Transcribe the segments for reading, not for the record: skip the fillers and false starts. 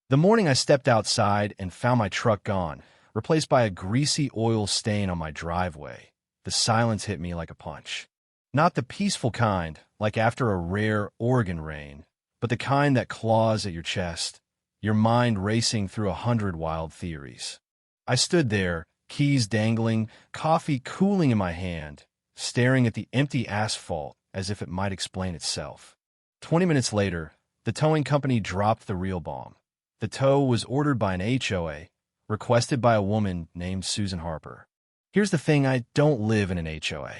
The morning I stepped outside and found my truck gone, replaced by a greasy oil stain on my driveway, the silence hit me like a punch. Not the peaceful kind, like after a rare Oregon rain, but the kind that claws at your chest, your mind racing through 100 wild theories. I stood there, keys dangling, coffee cooling in my hand, staring at the empty asphalt as if it might explain itself. 20 minutes later, the towing company dropped the real bomb. The tow was ordered by an HOA, requested by a woman named Susan Harper. Here's the thing, I don't live in an HOA.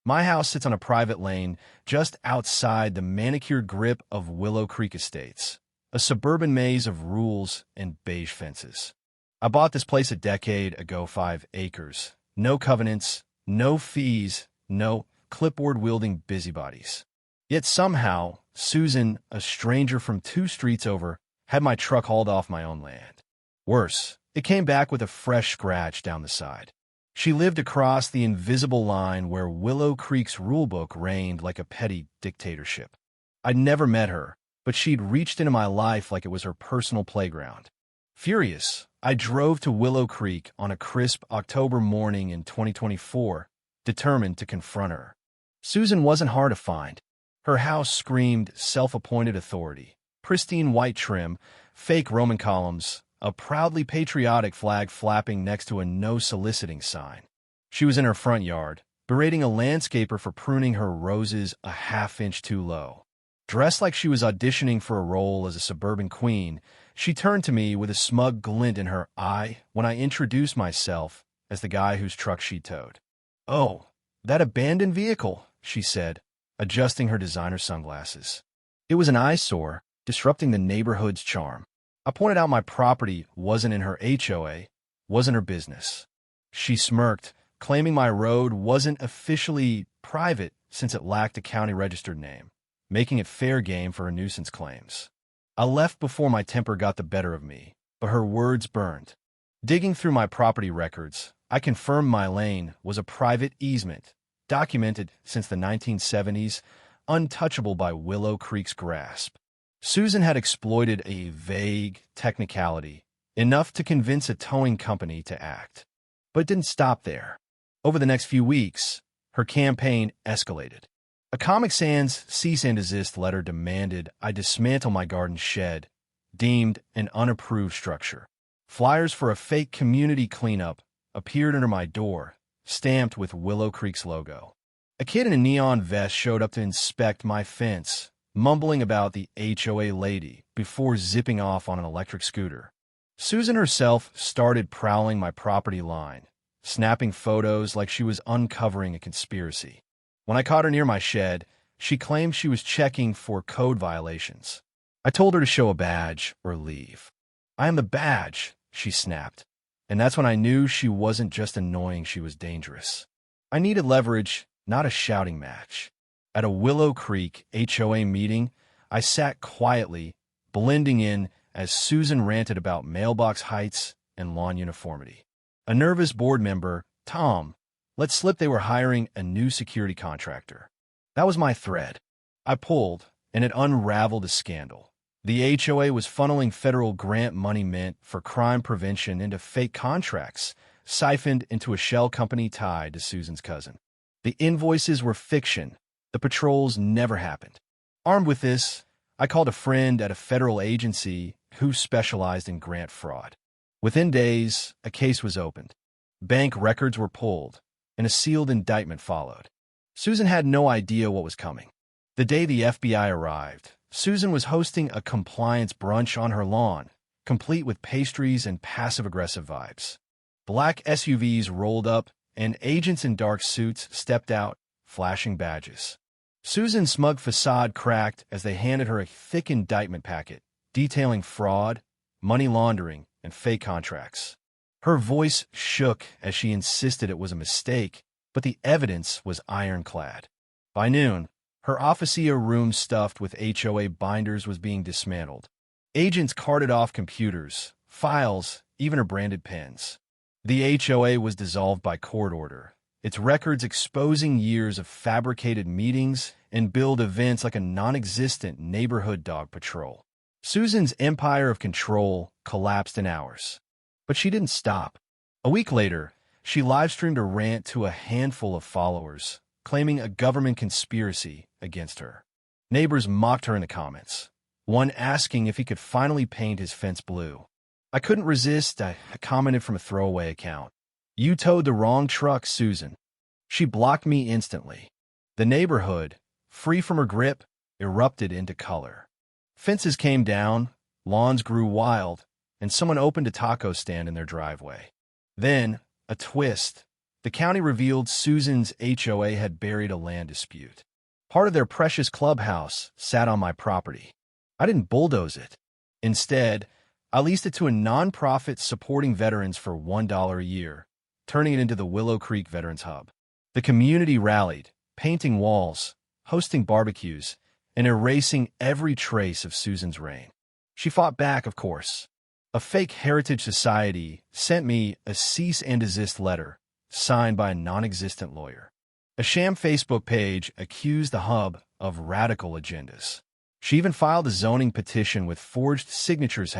My house sits on a private lane just outside the manicured grip of Willow Creek Estates, a suburban maze of rules and beige fences. I bought this place a decade ago, 5 acres. No covenants, no fees, no clipboard-wielding busybodies. Yet somehow, Susan, a stranger from 2 streets over, had my truck hauled off my own land. Worse, it came back with a fresh scratch down the side. She lived across the invisible line where Willow Creek's rulebook reigned like a petty dictatorship. I'd never met her, but she'd reached into my life like it was her personal playground. Furious, I drove to Willow Creek on a crisp October morning in 2024, determined to confront her. Susan wasn't hard to find. Her house screamed self-appointed authority, pristine white trim, fake Roman columns, a proudly patriotic flag flapping next to a no-soliciting sign. She was in her front yard, berating a landscaper for pruning her roses a half-inch too low. Dressed like she was auditioning for a role as a suburban queen, she turned to me with a smug glint in her eye when I introduced myself as the guy whose truck she towed. "Oh, that abandoned vehicle," she said, adjusting her designer sunglasses. It was an eyesore, disrupting the neighborhood's charm. I pointed out my property wasn't in her HOA, wasn't her business. She smirked, claiming my road wasn't officially private since it lacked a county-registered name, making it fair game for her nuisance claims. I left before my temper got the better of me, but her words burned. Digging through my property records, I confirmed my lane was a private easement, documented since the 1970s, untouchable by Willow Creek's grasp. Susan had exploited a vague technicality, enough to convince a towing company to act. But it didn't stop there. Over the next few weeks, her campaign escalated. A Comic Sans cease and desist letter demanded I dismantle my garden shed, deemed an unapproved structure. Flyers for a fake community cleanup appeared under my door, stamped with Willow Creek's logo. A kid in a neon vest showed up to inspect my fence, mumbling about the HOA lady before zipping off on an electric scooter. Susan herself started prowling my property line, snapping photos like she was uncovering a conspiracy. When I caught her near my shed, she claimed she was checking for code violations. I told her to show a badge or leave. "I am the badge," she snapped. And that's when I knew she wasn't just annoying, she was dangerous. I needed leverage, not a shouting match. At a Willow Creek HOA meeting, I sat quietly, blending in as Susan ranted about mailbox heights and lawn uniformity. A nervous board member, Tom, let slip they were hiring a new security contractor. That was my thread. I pulled, and it unraveled a scandal. The HOA was funneling federal grant money meant for crime prevention into fake contracts, siphoned into a shell company tied to Susan's cousin. The invoices were fiction. The patrols never happened. Armed with this, I called a friend at a federal agency who specialized in grant fraud. Within days, a case was opened. Bank records were pulled, and a sealed indictment followed. Susan had no idea what was coming. The day the FBI arrived, Susan was hosting a compliance brunch on her lawn, complete with pastries and passive-aggressive vibes. Black SUVs rolled up, and agents in dark suits stepped out, flashing badges. Susan's smug facade cracked as they handed her a thick indictment packet detailing fraud, money laundering, and fake contracts. Her voice shook as she insisted it was a mistake, but the evidence was ironclad. By noon, her officia room stuffed with HOA binders was being dismantled. Agents carted off computers, files, even her branded pens. The HOA was dissolved by court order, its records exposing years of fabricated meetings and billed events like a non-existent neighborhood dog patrol. Susan's empire of control collapsed in hours. But she didn't stop. A week later, she live-streamed a rant to a handful of followers, claiming a government conspiracy against her. Neighbors mocked her in the comments, one asking if he could finally paint his fence blue. I couldn't resist. I commented from a throwaway account. "You towed the wrong truck, Susan." She blocked me instantly. The neighborhood, free from her grip, erupted into color. Fences came down, lawns grew wild, and someone opened a taco stand in their driveway. Then, a twist. The county revealed Susan's HOA had buried a land dispute. Part of their precious clubhouse sat on my property. I didn't bulldoze it. Instead, I leased it to a nonprofit supporting veterans for $1 a year, turning it into the Willow Creek Veterans Hub. The community rallied, painting walls, hosting barbecues, and erasing every trace of Susan's reign. She fought back, of course. A fake Heritage Society sent me a cease and desist letter, signed by a non-existent lawyer. A sham Facebook page accused the hub of radical agendas. She even filed a zoning petition with forged signatures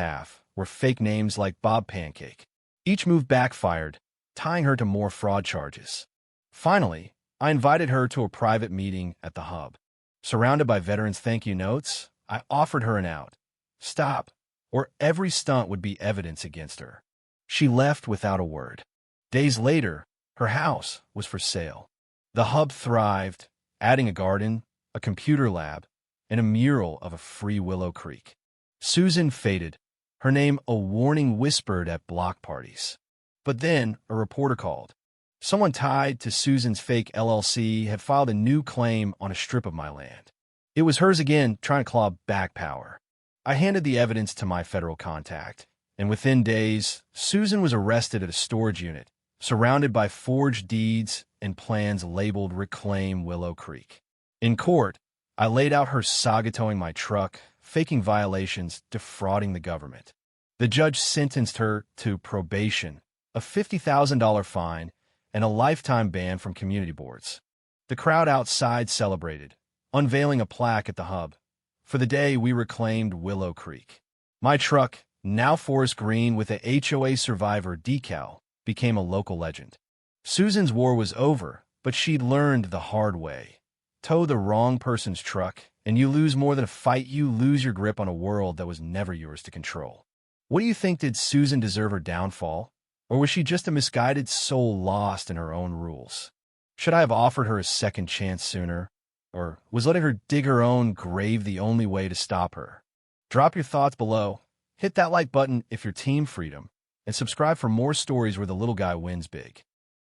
were fake names like Bob Pancake. Each move backfired, tying her to more fraud charges. Finally, I invited her to a private meeting at the hub. Surrounded by veterans' thank you notes, I offered her an out. Stop, or every stunt would be evidence against her. She left without a word. Days later, her house was for sale. The hub thrived, adding a garden, a computer lab, and a mural of a free Willow Creek. Susan faded, her name a warning whispered at block parties. But then a reporter called. Someone tied to Susan's fake LLC had filed a new claim on a strip of my land. It was hers again, trying to claw back power. I handed the evidence to my federal contact, and within days, Susan was arrested at a storage unit, surrounded by forged deeds and plans labeled Reclaim Willow Creek. In court, I laid out her saga towing my truck, faking violations, defrauding the government. The judge sentenced her to probation, a $50,000 fine, and a lifetime ban from community boards. The crowd outside celebrated, unveiling a plaque at the hub. For the day we reclaimed Willow Creek. My truck, now forest green with a HOA survivor decal, became a local legend. Susan's war was over, but she'd learned the hard way. Tow the wrong person's truck, and you lose more than a fight. You lose your grip on a world that was never yours to control. What do you think? Did Susan deserve her downfall? Or was she just a misguided soul lost in her own rules? Should I have offered her a second chance sooner? Or was letting her dig her own grave the only way to stop her? Drop your thoughts below, hit that like button if you're team freedom, and subscribe for more stories where the little guy wins big.